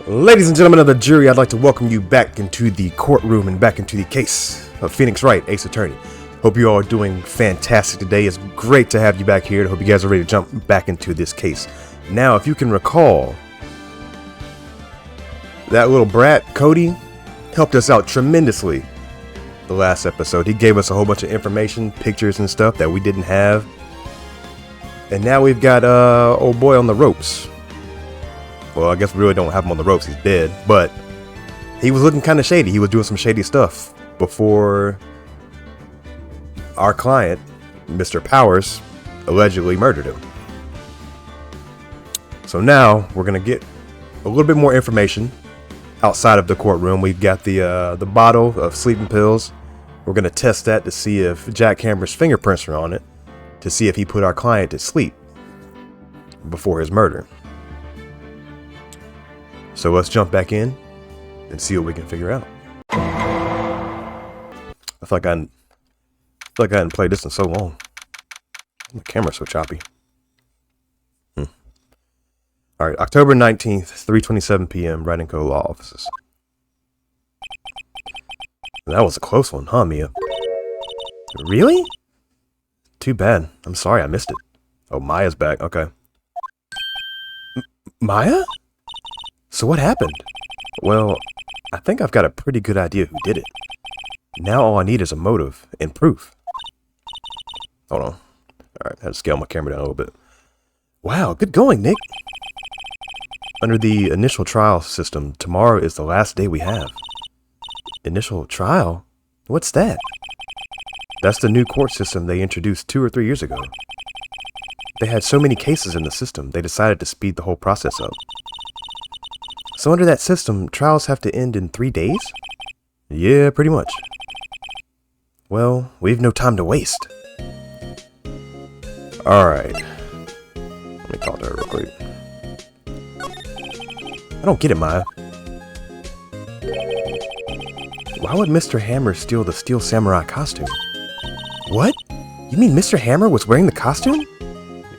Ladies and gentlemen of the jury, I'd like to welcome you back into the courtroom and back into the case of Phoenix Wright, Ace Attorney. Hope you all are doing fantastic today. It's great to have you back here. I hope you guys are ready to jump back into this case. Now, if you can recall, that little brat, Cody, helped us out tremendously the last episode. He gave us a whole bunch of information, pictures and stuff that we didn't have. And now we've got old boy on the ropes. Well, I guess we really don't have him on the ropes. He's dead. But he was looking kind of shady. He was doing some shady stuff before our client, Mr. Powers, allegedly murdered him. So now we're going to get a little bit more information outside of the courtroom. We've got the bottle of sleeping pills. We're going to test that to see if jackhammer's fingerprints are on it, to see if he put our client to sleep before his murder. So let's jump back in and see what we can figure out. I feel like I hadn't played this in so long. My camera's so choppy. All right, October 19th, 3:27 p.m., Wright & Co. Law Offices. That was a close one, huh, Mia? Really? Too bad. I'm sorry I missed it. Oh, Maya's back. Okay. Maya? So what happened? Well, I think I've got a pretty good idea who did it. Now all I need is a motive and proof. Hold on. Alright, I had to scale my camera down a little bit. Wow, good going, Nick. Under the initial trial system, tomorrow is the last day we have. Initial trial? What's that? That's the new court system they introduced 2 or 3 years ago. They had so many cases in the system, they decided to speed the whole process up. So under that system, trials have to end in 3 days? Yeah, pretty much. Well, we've no time to waste. Alright. Let me talk to her real quick. I don't get it, Maya. Why would Mr. Hammer steal the Steel Samurai costume? What? You mean Mr. Hammer was wearing the costume?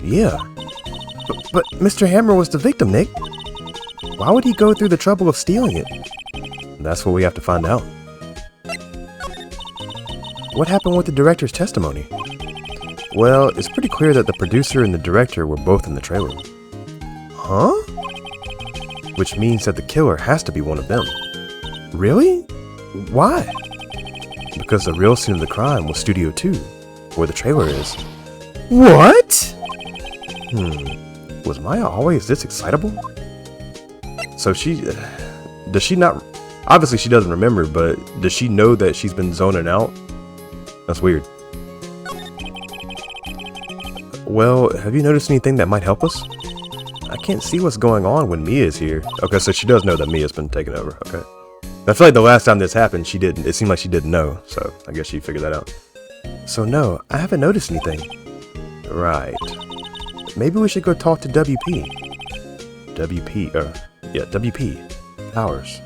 Yeah. But Mr. Hammer was the victim, Nick. Why would he go through the trouble of stealing it? That's what we have to find out. What happened with the director's testimony? Well, it's pretty clear that the producer and the director were both in the trailer. Huh? Which means that the killer has to be one of them. Really? Why? Because the real scene of the crime was Studio 2, where the trailer is. What? Was Maya always this excitable? So does she not, obviously she doesn't remember, but does she know that she's been zoning out? That's weird. Well, have you noticed anything that might help us? I can't see what's going on when Mia's here. Okay, so she does know that Mia's been taken over, okay. I feel like the last time this happened, it seemed like she didn't know, so I guess she figured that out. So no, I haven't noticed anything. Right. Maybe we should go talk to WP. WP Powers.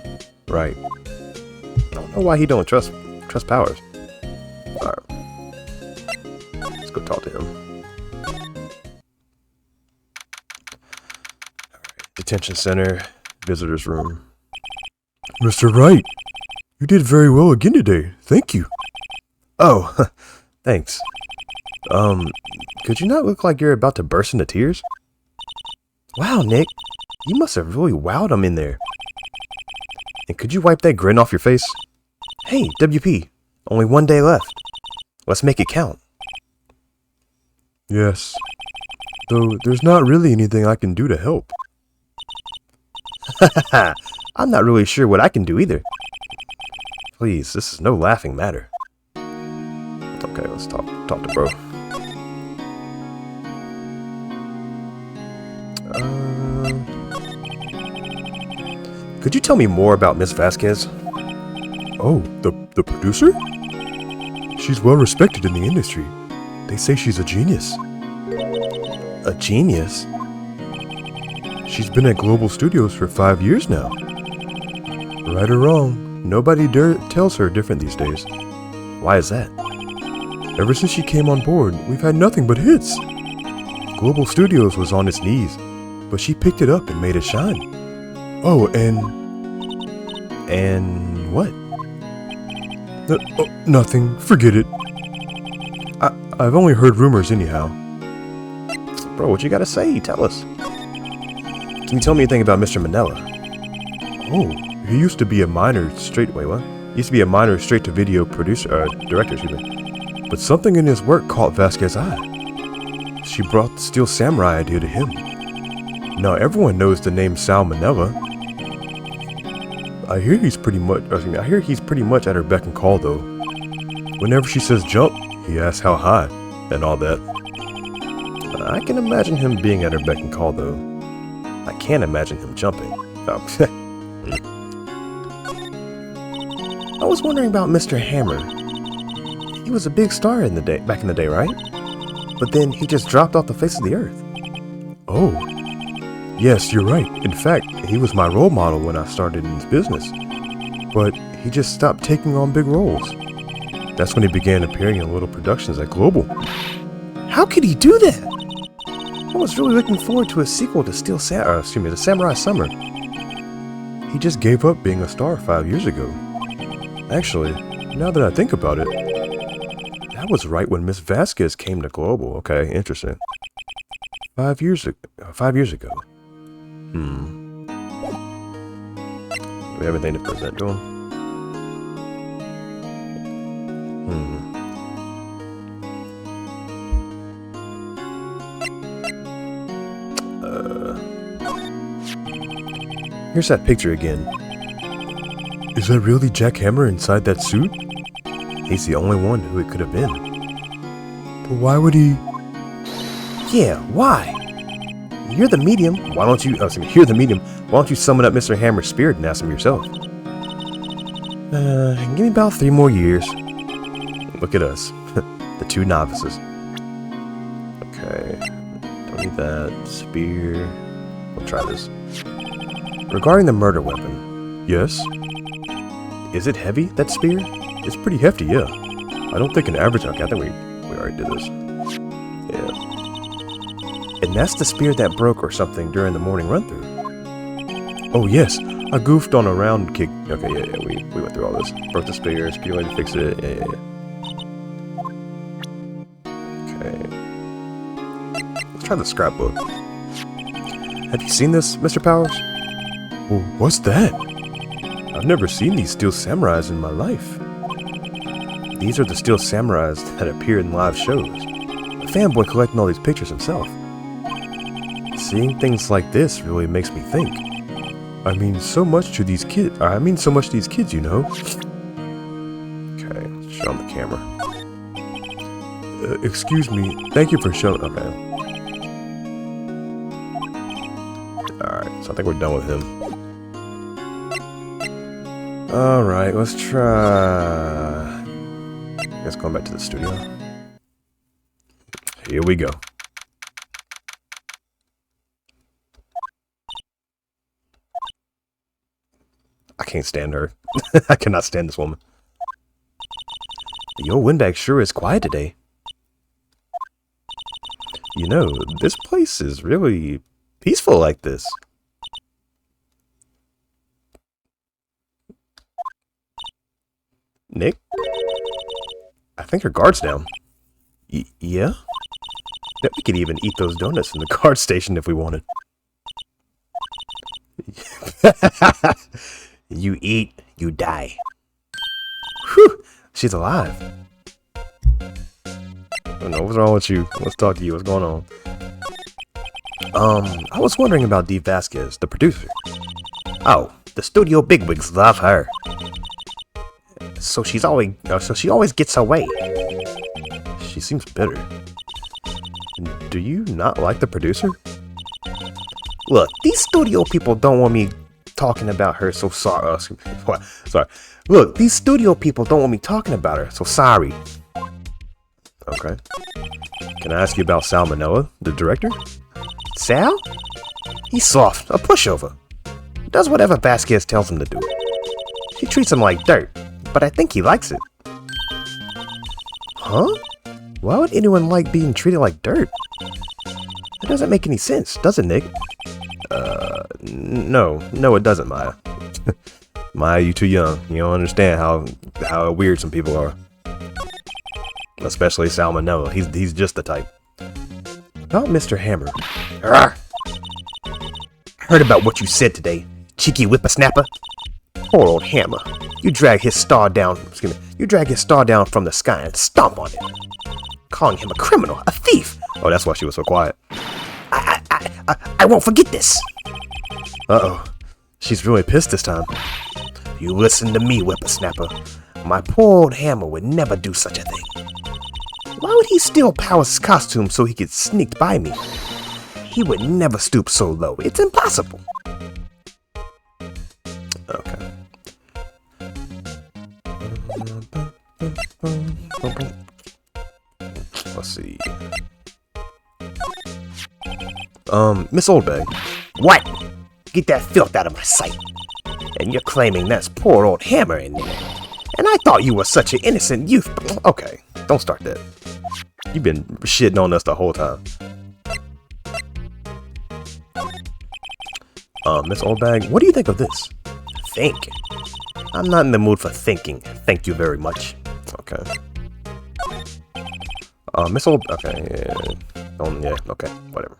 Right. I don't know why he don't trust Powers. Alright. Let's go talk to him. Alright. Detention center, visitor's room. Mr. Wright, you did very well again today. Thank you. Oh, thanks. Could you not look like you're about to burst into tears? Wow, Nick. You must have really wowed them in there. And could you wipe that grin off your face? Hey, WP, only 1 day left. Let's make it count. Yes. Though there's not really anything I can do to help. Hahaha, I'm not really sure what I can do either. Please, this is no laughing matter. Okay, let's talk to bro. Could you tell me more about Miss Vasquez? Oh, the producer? She's well respected in the industry. They say she's a genius. A genius? She's been at Global Studios for 5 years now. Right or wrong, nobody tells her different these days. Why is that? Ever since she came on board, we've had nothing but hits. Global Studios was on its knees, but she picked it up and made it shine. Oh, and what? Nothing. Forget it. I've only heard rumors anyhow. Bro, what you gotta say? Tell us. Can you tell me anything about Mr. Manila? Oh, he used to be a minor straight... Wait, what? He used to be a minor straight-to-video director, excuse me. But something in his work caught Vasquez's eye. She brought the Steel Samurai idea to him. Now everyone knows the name Sal Manila. I hear he's pretty much at her beck and call, though. Whenever she says jump, he asks how high, and all that. I can imagine him being at her beck and call, though. I can't imagine him jumping. Oh. I was wondering about Mr. Hammer. He was a big star back in the day, right? But then he just dropped off the face of the earth. Oh. Yes, you're right. In fact, he was my role model when I started in this business. But he just stopped taking on big roles. That's when he began appearing in little productions at Global. How could he do that? I was really looking forward to a sequel to the Samurai Summer. He just gave up being a star 5 years ago. Actually, now that I think about it, that was right when Miss Vasquez came to Global. Okay, interesting. 5 years ago. 5 years ago. Do we have anything to present to him? Here's that picture again. Is that really Jack Hammer inside that suit? He's the only one who it could have been. But why would he... Yeah, why? You're the medium. Why don't you... you're the medium. Why don't you summon up Mr. Hammer's spirit and ask him yourself? Give me about 3 more years. Look at us. The 2 novices. Okay. Don't need that. Spear. We'll try this. Regarding the murder weapon. Yes? Is it heavy, that spear? It's pretty hefty, yeah. I don't think an average... Okay, I think we already did this. Yeah. And that's the spear that broke or something during the morning run-through. Oh, yes. I goofed on a round kick. Okay, yeah, we went through all this. Broke the spear, spear lady fixed it. Yeah. Okay. Let's try the scrapbook. Have you seen this, Mr. Powers? Well, what's that? I've never seen these Steel Samurais in my life. These are the Steel Samurais that appear in live shows. A fanboy collecting all these pictures himself. Seeing things like this really makes me think. I mean so much to these kids, you know. Okay, show them the camera. Excuse me, thank you for showing... Okay. Alright, so I think we're done with him. Alright, let's try... I guess going back to the studio. Here we go. I can't stand her. I cannot stand this woman. The old Windbag sure is quiet today. You know, this place is really peaceful like this. Nick? I think her guard's down. Yeah? Bet we could even eat those donuts in the guard station if we wanted. You eat, you die. Whew! She's alive. I don't know, what's wrong with you? Let's talk to you, what's going on? I was wondering about Dee Vasquez, the producer. Oh, the studio bigwigs love her. So she always gets away. She seems bitter. Do you not like the producer? Look, these studio people don't want me talking about her, so sorry. Sorry. Look, these studio people don't want me talking about her, so sorry. Okay. Can I ask you about Sal Manila, the director? Sal? He's soft, a pushover. Does whatever Vasquez tells him to do. He treats him like dirt, but I think he likes it. Huh? Why would anyone like being treated like dirt? That doesn't make any sense, does it, Nick? No, it doesn't, Maya. Maya, you too young. You don't understand how weird some people are. Especially Salmonella. He's just the type. About Mr. Hammer. Arrgh. Heard about what you said today, cheeky whippersnapper. Poor old Hammer. You drag his star down. You drag his star down from the sky and stomp on it, calling him a criminal, a thief. Oh, that's why she was so quiet. I won't forget this. Uh-oh. She's really pissed this time. You listen to me, whippersnapper. My poor old Hammer would never do such a thing. Why would he steal Powers' costume so he could sneak by me? He would never stoop so low. It's impossible. Okay. Let's see. Miss Oldbag. What? Get that filth out of my sight. And you're claiming that's poor old Hammer in there. And I thought you were such an innocent youth. Okay, don't start that. You've been shitting on us the whole time. Miss Oldbag, what do you think of this? Think? I'm not in the mood for thinking. Thank you very much. Okay. Miss Old... Okay, yeah, okay, whatever.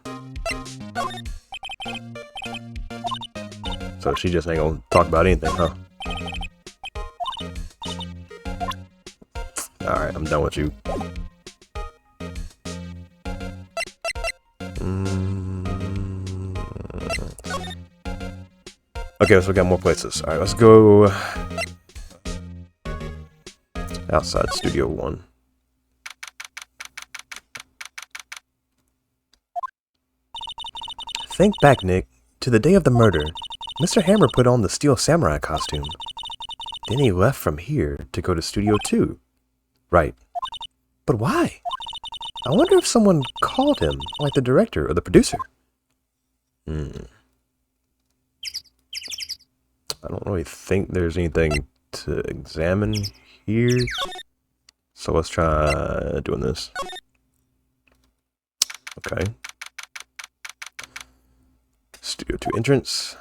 So she just ain't gonna talk about anything, huh? Alright, I'm done with you. Okay, so we got more places. Alright, let's go outside Studio 1. Think back, Nick, to the day of the murder. Mr. Hammer put on the Steel Samurai costume. Then he left from here to go to Studio 2. Right. But why? I wonder if someone called him, like the director or the producer. I don't really think there's anything to examine here. So let's try doing this. Okay. Studio 2 entrance.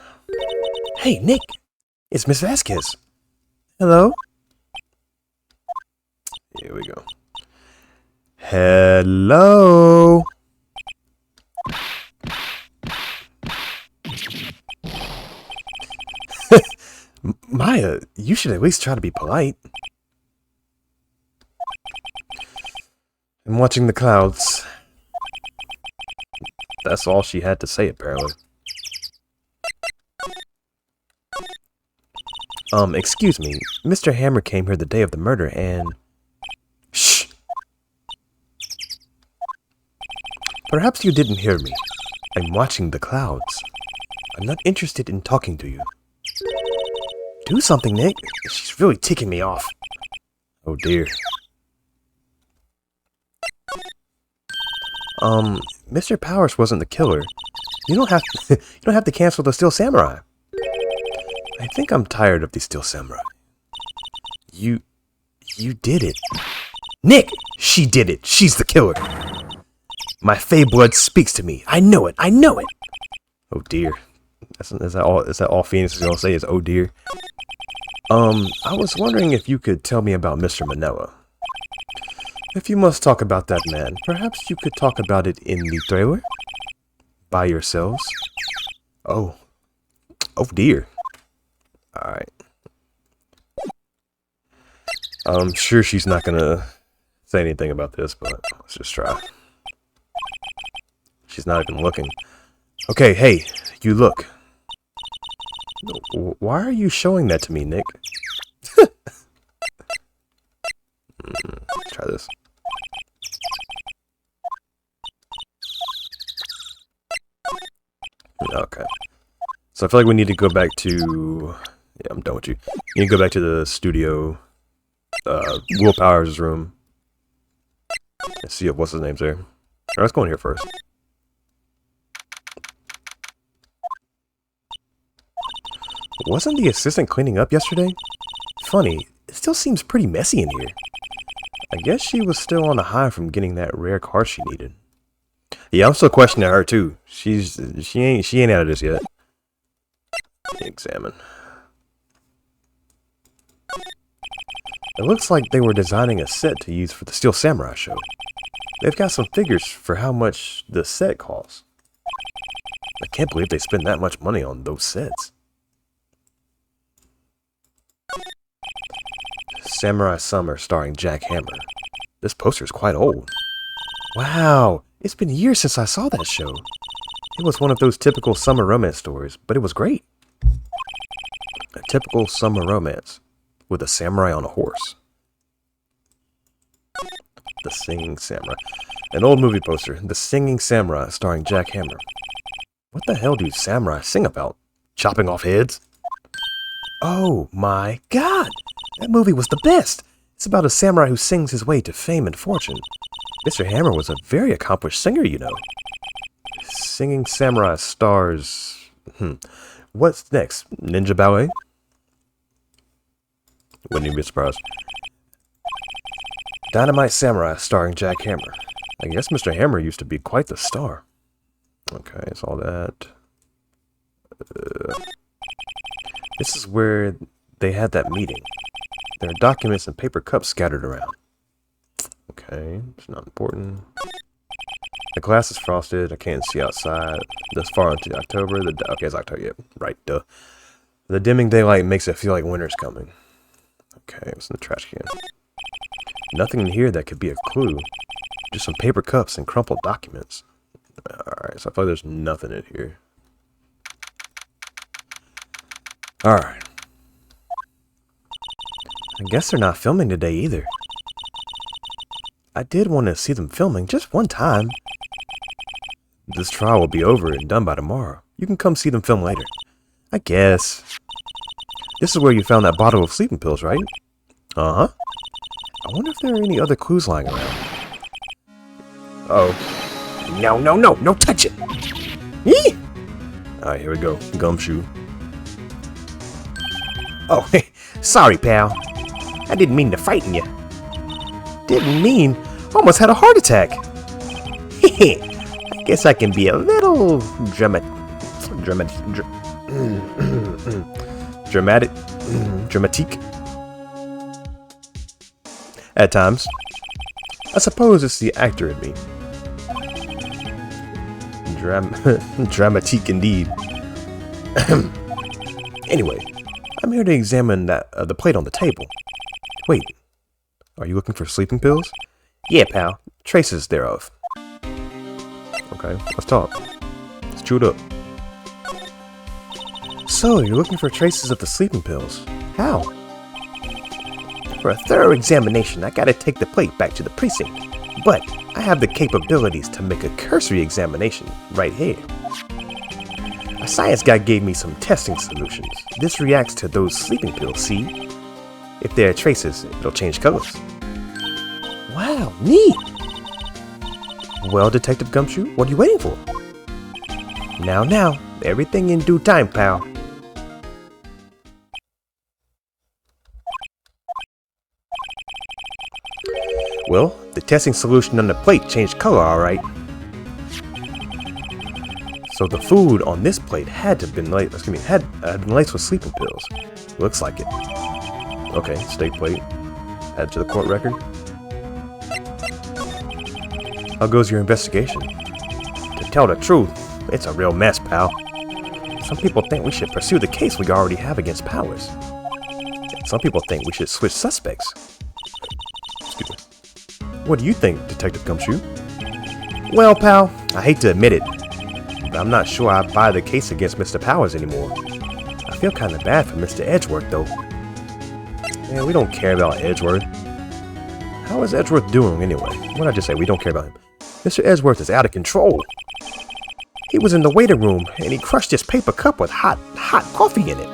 Hey, Nick! It's Miss Vasquez. Hello? Here we go. Hello? Maya, you should at least try to be polite. I'm watching the clouds. That's all she had to say, apparently. Excuse me. Mr. Hammer came here the day of the murder and... Shh! Perhaps you didn't hear me. I'm watching the clouds. I'm not interested in talking to you. Do something, Nick. She's really ticking me off. Oh dear. Mr. Powers wasn't the killer. You don't have to, you don't have to cancel the Steel Samurai. I think I'm tired of the Steel Samurai. You did it. Nick! She did it. She's the killer. My Fey blood speaks to me. I know it. I know it. Oh dear. Is that all Phoenix is gonna say is oh dear? I was wondering if you could tell me about Mr. Manila. If you must talk about that man, perhaps you could talk about it in the trailer? By yourselves? Oh. Oh dear. Alright. I'm sure she's not gonna say anything about this, but let's just try. She's not even looking. Okay, hey, you look. Why are you showing that to me, Nick? Try this. Okay. So I feel like we need to go back to... Yeah, I'm done with you. You need to go back to the studio. Will Powers' room. Let's see if what's his name's there. Alright, let's go in here first. Wasn't the assistant cleaning up yesterday? Funny, it still seems pretty messy in here. I guess she was still on a high from getting that rare card she needed. Yeah, I'm still questioning her too. She ain't out of this yet. examine. It looks like they were designing a set to use for the Steel Samurai show. They've got some figures for how much the set costs. I can't believe they spend that much money on those sets. Samurai Summer starring Jack Hammer. This poster is quite old. Wow, it's been years since I saw that show. It was one of those typical summer romance stories, but it was great. A typical summer romance with a samurai on a horse. The Singing Samurai. An old movie poster, The Singing Samurai starring Jack Hammer. What the hell do samurai sing about? Chopping off heads? Oh my god! That movie was the best! It's about a samurai who sings his way to fame and fortune. Mr. Hammer was a very accomplished singer, you know. Singing Samurai stars... What's next? Ninja Ballet? Wouldn't even be surprised. Dynamite Samurai starring Jack Hammer. I guess Mr. Hammer used to be quite the star. Okay, it's all that. This is where they had that meeting. There are documents and paper cups scattered around. Okay, it's not important. The glass is frosted. I can't see outside. This far into October. Okay, it's October. Yeah, right. Duh. The dimming daylight makes it feel like winter's coming. Okay, it's in the trash can. Nothing in here that could be a clue. Just some paper cups and crumpled documents. Alright, so I feel like there's nothing in here. Alright. I guess they're not filming today either. I did want to see them filming just one time. This trial will be over and done by tomorrow. You can come see them film later. I guess. This is where you found that bottle of sleeping pills, right? Uh-huh. I wonder if there are any other clues lying around. Uh-oh. No, no, no! No touch it! Eee! Alright, here we go. Gumshoe. Oh, sorry, pal. I didn't mean to frighten you. Didn't mean? Almost had a heart attack. I guess I can be a little dramatic. At times. I suppose it's the actor in me. Dramatique indeed. Anyway, I'm here to examine the plate on the table. Wait, are you looking for sleeping pills? Yeah, pal. Traces thereof. Okay, let's talk. Let's chew it up. So, you're looking for traces of the sleeping pills. How? For a thorough examination, I gotta take the plate back to the precinct. But I have the capabilities to make a cursory examination right here. A science guy gave me some testing solutions. This reacts to those sleeping pills, see? If there are traces, it'll change colors. Wow, neat! Well, Detective Gumshoe, what are you waiting for? Now, everything in due time, pal. Well, the testing solution on the plate changed color, alright. So the food on this plate had to have been laced with sleeping pills. Looks like it. Okay, steak plate. Add to the court record. How goes your investigation? To tell the truth, it's a real mess, pal. Some people think we should pursue the case we already have against Powers. And some people think we should switch suspects. Excuse me. What do you think, Detective Gumshoe? Well, pal, I hate to admit it, but I'm not sure I buy the case against Mr. Powers anymore. I feel kind of bad for Mr. Edgeworth, though. Yeah, we don't care about Edgeworth. How is Edgeworth doing, anyway? What did I just say? We don't care about him. Mr. Edgeworth is out of control. He was in the waiting room, and he crushed his paper cup with hot coffee in it.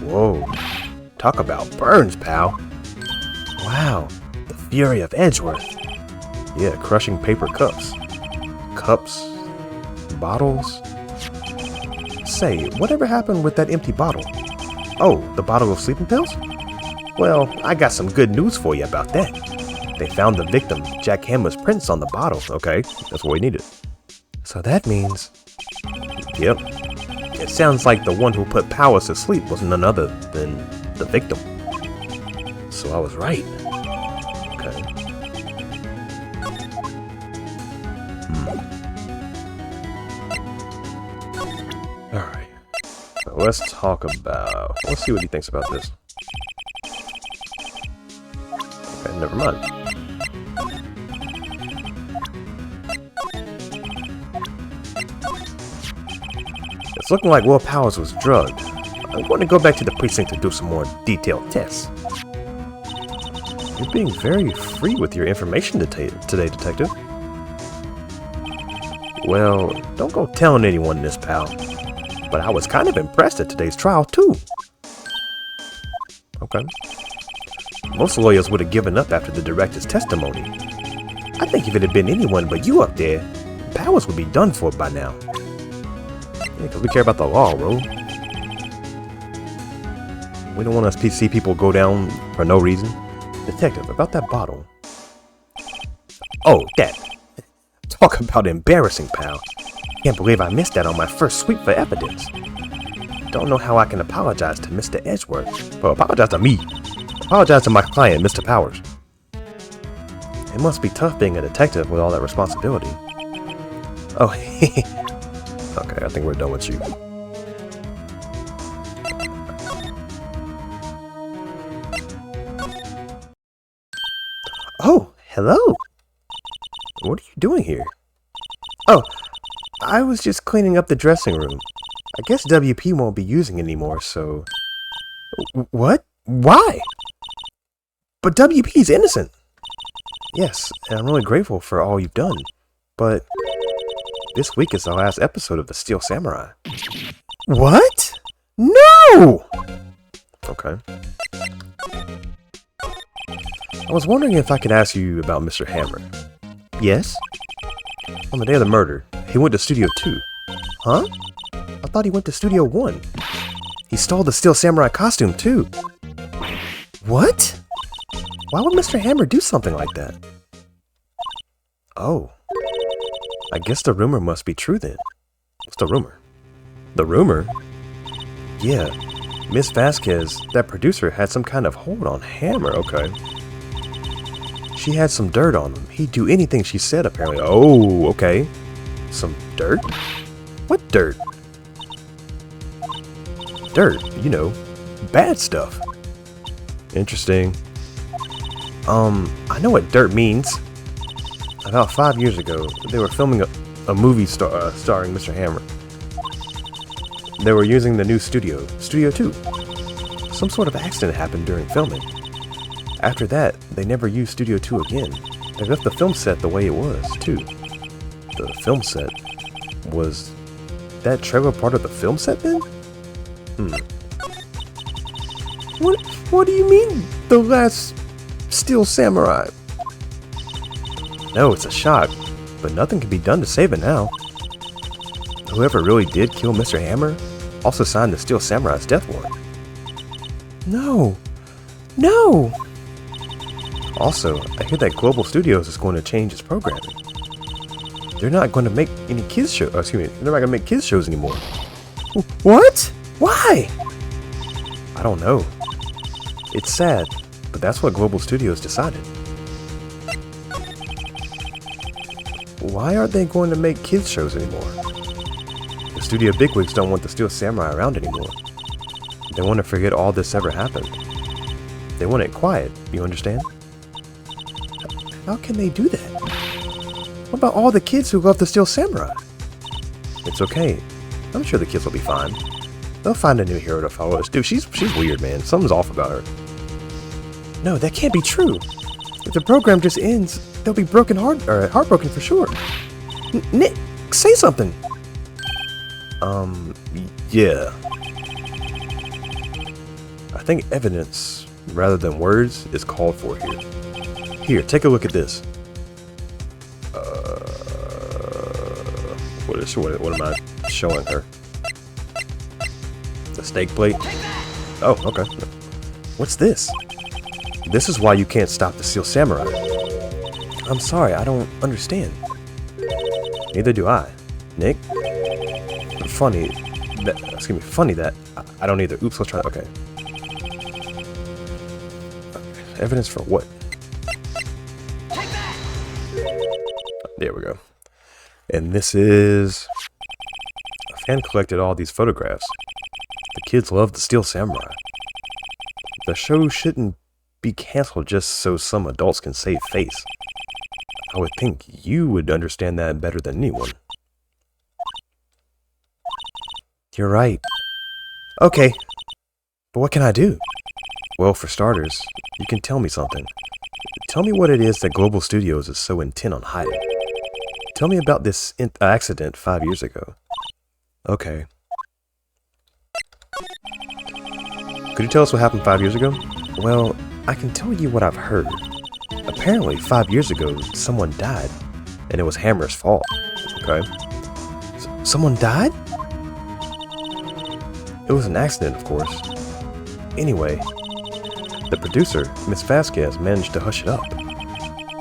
Whoa. Talk about burns, pal. Wow, the fury of Edgeworth. Yeah, crushing paper cups. Cups? Bottles? Say, whatever happened with that empty bottle? Oh, the bottle of sleeping pills? Well, I got some good news for you about that. They found the victim, Jack Hammer's prints on the bottle. Okay, that's what we needed. So that means... Yep, It sounds like the one who put Powers to sleep was none other than the victim. So I was right. Okay. Alright. Let's see what he thinks about this. Okay, never mind. It's looking like Will Powers was drugged. I'm going to go back to the precinct to do some more detailed tests. You're being very free with your information today, Detective. Well, don't go telling anyone this, pal. But I was kind of impressed at today's trial, too. Okay. Most lawyers would have given up after the director's testimony. I think if it had been anyone but you up there, Powers would be done for by now. Yeah, because we care about the law, bro. We don't want to see people go down for no reason. Detective, about that bottle. Oh, that. Talk about embarrassing, pal. Can't believe I missed that on my first sweep for evidence. Don't know how I can apologize to Mr. Edgeworth. Well, apologize to me. Apologize to my client, Mr. Powers. It must be tough being a detective with all that responsibility. Oh, okay, I think we're done with you. Oh, hello. What are you doing here? Oh, I was just cleaning up the dressing room. I guess WP won't be using it anymore, so... What? Why? But WP's innocent. Yes, and I'm really grateful for all you've done. But this week is the last episode of The Steel Samurai. What? No! Okay. I was wondering if I could ask you about Mr. Hammer. Yes? On the day of the murder, he went to Studio 2. Huh? I thought he went to Studio 1. He stole the Steel Samurai costume, too. What? Why would Mr. Hammer do something like that? Oh. I guess the rumor must be true then. What's the rumor? The rumor? Yeah. Miss Vasquez, that producer, had some kind of hold on Hammer, okay. She had some dirt on him. He'd do anything she said, apparently. Oh, okay. Some dirt? What dirt? Dirt, you know, bad stuff. Interesting. I know what dirt means. About 5 years ago, they were filming a movie starring Mr. Hammer. They were using the new studio, Studio 2. Some sort of accident happened during filming. After that, they never used Studio 2 again. They left the film set the way it was, too. The film set? Was that trailer part of the film set then? What do you mean, the last Steel Samurai? No, it's a shock, but nothing can be done to save it now. Whoever really did kill Mr. Hammer also signed the Steel Samurai's death warrant. No! No! Also, I hear that Global Studios is going to change its programming. They're not going to make any kids shows. They're not going to make kids shows anymore. What? Why? I don't know. It's sad, but that's what Global Studios decided. Why aren't they going to make kids shows anymore? The studio bigwigs don't want the Steel Samurai around anymore. They want to forget all this ever happened. They want it quiet, you understand? How can they do that? What about all the kids who love the Steel Samurai? It's okay. I'm sure the kids will be fine. They'll find a new hero to follow us. Dude, she's weird, man. Something's off about her. No, that can't be true. If the program just ends, they'll be heartbroken for sure. Nick, say something. Yeah. I think evidence, rather than words, is called for here. Here, take a look at this. What am I showing her? The steak plate? Oh, okay. What's this? This is why you can't stop the Steel Samurai. I'm sorry, I don't understand. Neither do I. Nick? Funny. It's gonna be funny that I don't either. Oops, let's try that. Okay. Evidence for what? There we go. And this is... A fan collected all these photographs. The kids love the Steel Samurai. The show shouldn't be canceled just so some adults can save face. I would think you would understand that better than anyone. You're right. Okay. But what can I do? Well, for starters, you can tell me something. Tell me what it is that Global Studios is so intent on hiding. Tell me about this accident 5 years ago. Okay. Could you tell us what happened 5 years ago? Well, I can tell you what I've heard. Apparently, 5 years ago, someone died, and it was Hammer's fault. Okay. Someone died? It was an accident, of course. Anyway, the producer, Miss Vasquez, managed to hush it up.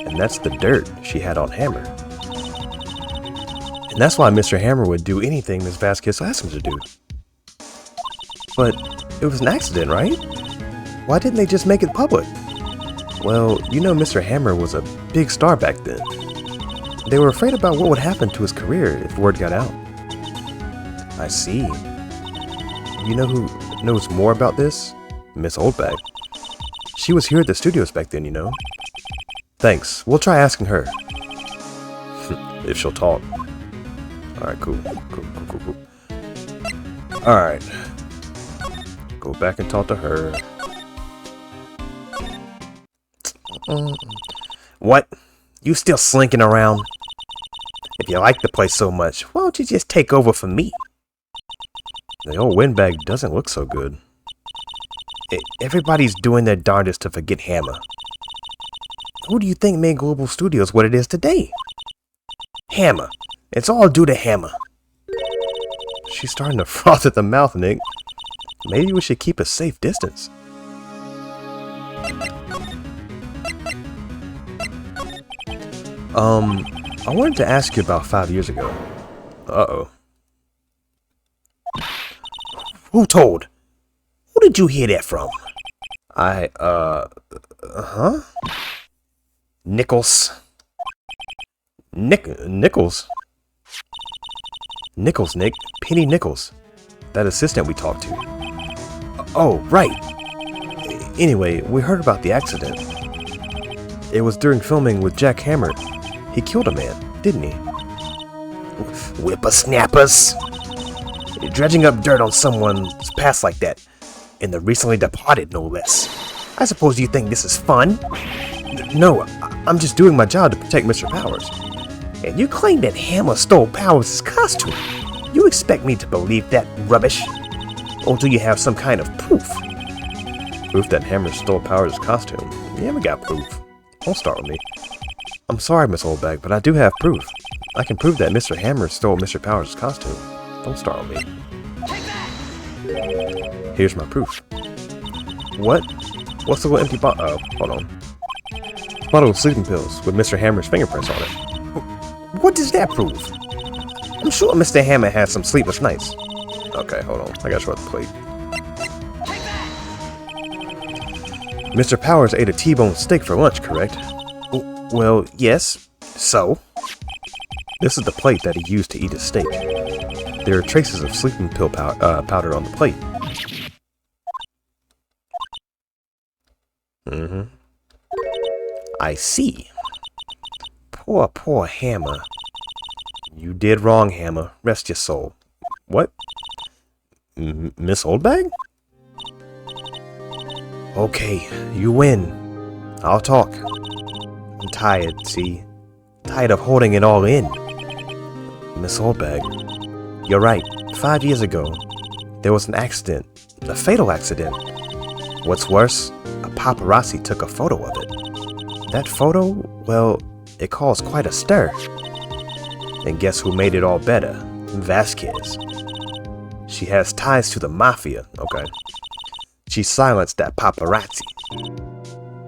And that's the dirt she had on Hammer. And that's why Mr. Hammer would do anything Miss Vasquez asked him to do. But it was an accident, right? Why didn't they just make it public? Well, you know Mr. Hammer was a big star back then. They were afraid about what would happen to his career if word got out. I see. You know who knows more about this? Miss Oldbag. She was here at the studios back then, you know. Thanks. We'll try asking her. If she'll talk. Alright, cool. Cool. Alright. Go back and talk to her. What? You still slinking around? If you like the place so much, why don't you just take over for me? The old windbag doesn't look so good. Everybody's doing their darndest to forget Hammer. Who do you think made Global Studios what it is today? Hammer. It's all due to Hammer. She's starting to froth at the mouth, Nick. Maybe we should keep a safe distance. I wanted to ask you about 5 years ago. Uh-oh. Who told? Who did you hear that from? Nichols. Nichols? Nichols, Nick. Penny Nichols. That assistant we talked to. Oh, right. Anyway, we heard about the accident. It was during filming with Jack Hammer. He killed a man, didn't he? Whippersnappers! Dredging up dirt on someone's past like that. And the recently departed, no less. I suppose you think this is fun? No, I'm just doing my job to protect Mr. Powers. And you claim that Hammer stole Powers' costume. You expect me to believe that rubbish? Or do you have some kind of proof? Proof that Hammer stole Powers' costume? Yeah, we got proof. Don't start with me. I'm sorry, Miss Oldbag, but I do have proof. I can prove that Mr. Hammer stole Mr. Powers' costume. Don't start with me. Here's my proof. What? What's the little empty bottle? Oh, hold on. It's a bottle of sleeping pills with Mr. Hammer's fingerprints on it. What does that prove? I'm sure Mr. Hammer had some sleepless nights. Okay, hold on. I gotta show the plate. Mr. Powers ate a T-bone steak for lunch, correct? Well, yes. So? This is the plate that he used to eat his steak. There are traces of sleeping pill powder on the plate. I see. Poor Hammer. You did wrong, Hammer. Rest your soul. What? Miss Oldbag? Okay, you win. I'll talk. I'm tired, see? Tired of holding it all in. Miss Oldbag, you're right. 5 years ago, there was an accident. A fatal accident. What's worse, a paparazzi took a photo of it. That photo, well, it caused quite a stir. And guess who made it all better? Vasquez. She has ties to the mafia, okay? She silenced that paparazzi.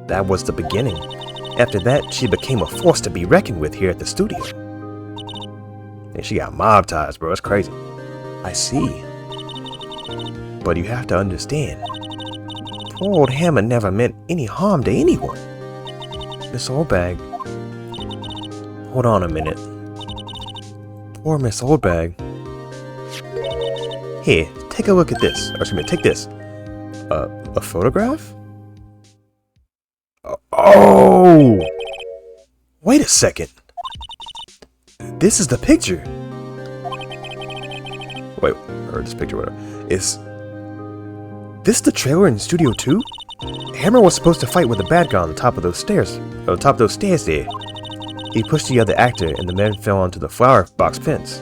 That was the beginning. After that, she became a force to be reckoned with here at the studio. And she got mob ties, bro. It's crazy. I see. But you have to understand, poor old Hammer never meant any harm to anyone. Miss Oldbag. Hold on a minute. Poor Miss Oldbag. Here, take a look at this. Or excuse me, take this. A photograph? Oh! Wait a second. This is the picture. Wait, or this picture, whatever. Is this the trailer in Studio 2? Hammer was supposed to fight with the bad guy on the top of those stairs. On the top of those stairs there. He pushed the other actor and the man fell onto the flower box fence.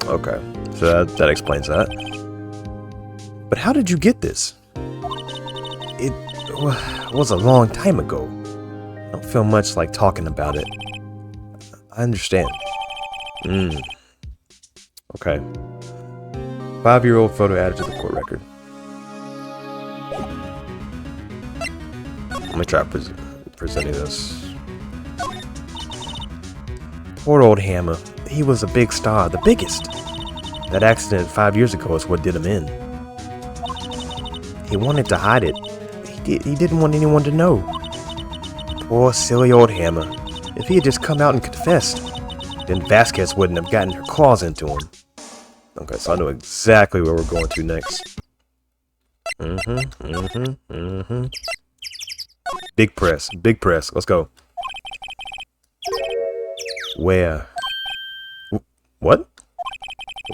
Okay, so that explains that. But how did you get this? It was a long time ago. I don't feel much like talking about it. I understand. Okay. 5-year-old photo added to the court record. Let me try presenting this. Poor old Hammer. He was a big star, the biggest. That accident 5 years ago is what did him in. He wanted to hide it. He didn't want anyone to know. Poor silly old Hammer. If he had just come out and confessed, then Vasquez wouldn't have gotten her claws into him. Okay, so I know exactly where we're going to next. Big press, let's go. Where? What?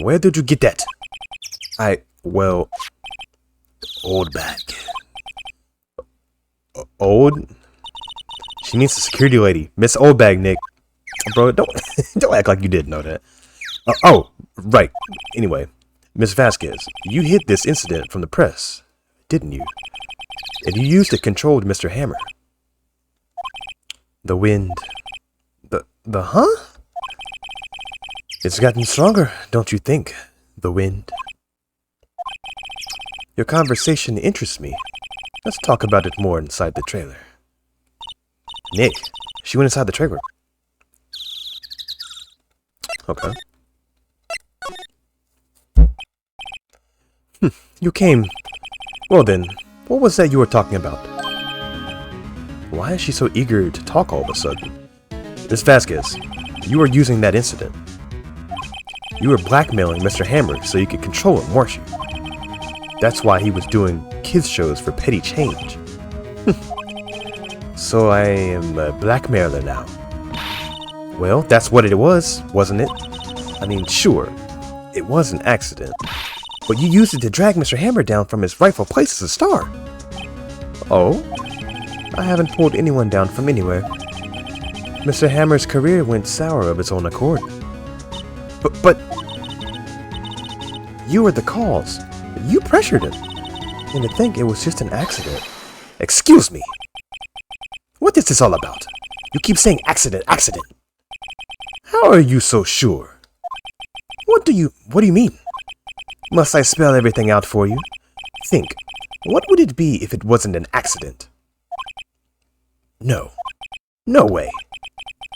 Where did you get that? Well, Oldbag. Old? She means the security lady, Miss Oldbag, Nick. Bro, don't act like you didn't know that. Oh, right. Anyway, Miss Vasquez, you hid this incident from the press, didn't you? And you used it controlled Mr. Hammer. The wind. The huh? It's gotten stronger, don't you think? The wind. Your conversation interests me. Let's talk about it more inside the trailer. Nick, she went inside the trailer. Okay. You came. Well then, what was that you were talking about? Why is she so eager to talk all of a sudden? Miss Vasquez, you were using that incident. You were blackmailing Mr. Hammer so you could control him, weren't you? That's why he was doing kids shows for petty change. So I am a blackmailer now. Well, that's what it was, wasn't it? I mean, sure, it was an accident. But you used it to drag Mr. Hammer down from his rightful place as a star. Oh? I haven't pulled anyone down from anywhere. Mr. Hammer's career went sour of its own accord. But you were the cause. You pressured him. And to think it was just an accident. Excuse me. What is this all about? You keep saying accident, accident. How are you so sure? What do you mean? Must I spell everything out for you? Think, what would it be if it wasn't an accident? No. No way.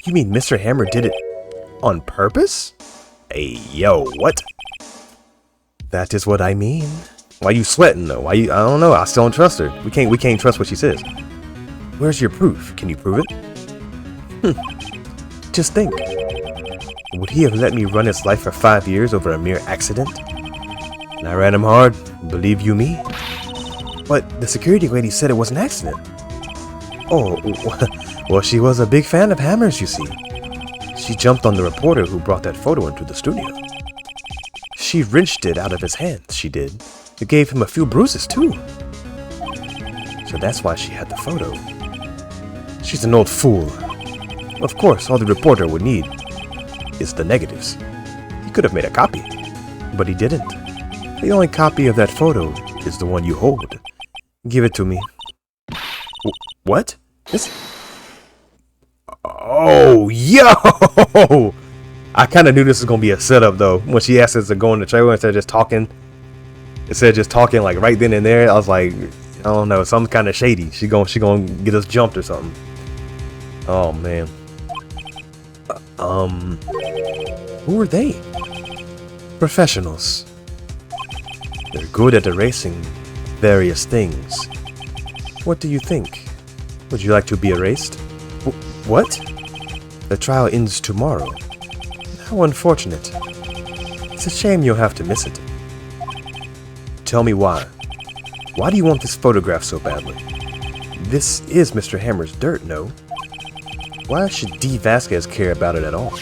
You mean Mr. Hammer did it on purpose? Hey, yo, what? That is what I mean. Why you sweating though? I don't know. I still don't trust her. We can't trust what she says. Where's your proof? Can you prove it? Just think. Would he have let me run his life for 5 years over a mere accident? And I ran him hard, believe you me. But the security lady said it was an accident. Oh, well, she was a big fan of Hammer's, you see. She jumped on the reporter who brought that photo into the studio. She wrenched it out of his hands, she did. It gave him a few bruises, too. So that's why she had the photo. She's an old fool. Of course, all the reporter would need is the negatives. He could have made a copy, but he didn't. The only copy of that photo is the one you hold. Give it to me. What? This? Oh, yo! I kind of knew this was gonna be a setup though. When she asked us to go in the trailer instead of just talking, like right then and there. I was like, I don't know, something kind of shady. She gonna get us jumped or something. Oh man. Who are they? Professionals. They're good at erasing various things. What do you think? Would you like to be erased? What? The trial ends tomorrow. How unfortunate. It's a shame you'll have to miss it. Tell me why. Why do you want this photograph so badly? This is Mr. Hammer's dirt, no? Why should Dee Vasquez care about it at all?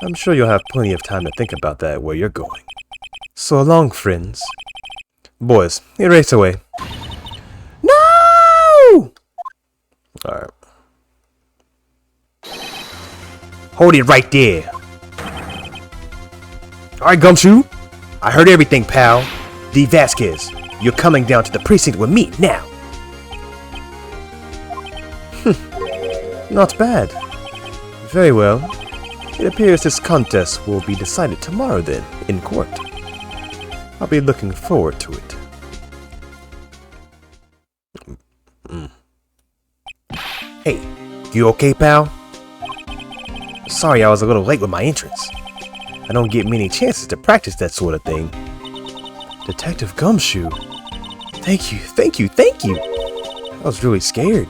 I'm sure you'll have plenty of time to think about that where you're going. So long, friends. Boys, erase away. No! Alright. Hold it right there. Alright, Gumshoe. I heard everything, pal. Dee Vasquez, you're coming down to the precinct with me now. Not bad. Very well. It appears this contest will be decided tomorrow then, in court. I'll be looking forward to it. Hey, you okay, pal? Sorry I was a little late with my entrance. I don't get many chances to practice that sort of thing. Detective Gumshoe. Thank you, thank you, thank you. I was really scared.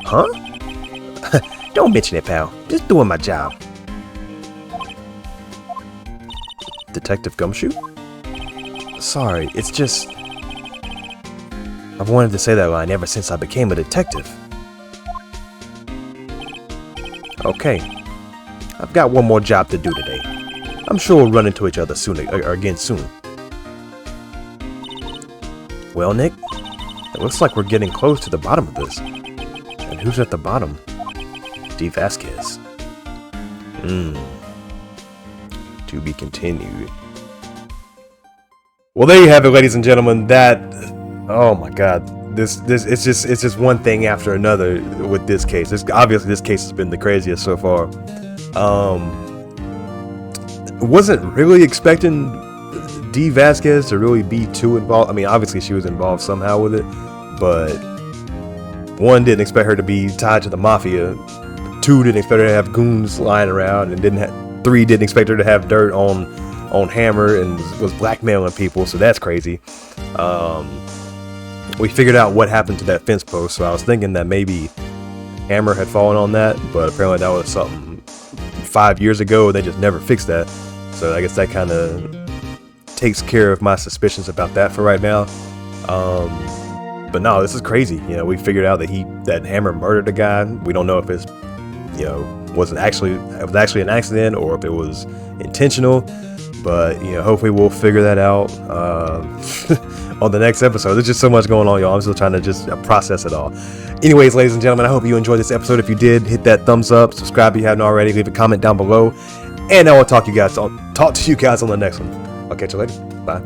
Huh? Don't mention it, pal. Just doing my job. Detective Gumshoe? Sorry, it's just... I've wanted to say that line ever since I became a detective. Okay. I've got one more job to do today. I'm sure we'll run into each other soon, again soon. Well, Nick, it looks like we're getting close to the bottom of this. And who's at the bottom? Dee Vasquez. To be continued. Well, there you have it, ladies and gentlemen. That, oh my God, this it's just one thing after another with this case. Obviously this case has been the craziest so far. Wasn't really expecting Dee Vasquez to really be too involved. I mean, obviously she was involved somehow with it, but one, didn't expect her to be tied to the mafia. Two, didn't expect her to have goons lying around, and three, didn't expect her to have dirt on Hammer and was blackmailing people. So that's crazy. We figured out what happened to that fence post, so I was thinking that maybe Hammer had fallen on that, but apparently that was something 5 years ago. They just never fixed that. So I guess that kind of takes care of my suspicions about that for right now. But no, this is crazy. You know, we figured out that Hammer murdered a guy. We don't know if it's, was actually an accident or if it was intentional. But hopefully we'll figure that out on the next episode. There's just so much going on, y'all. I'm still trying to just process it all. Anyways, ladies and gentlemen, I hope you enjoyed this episode. If you did, hit that thumbs up, subscribe if you haven't already, leave a comment down below, and I will talk to you guys on the next one. I'll catch you later. Bye.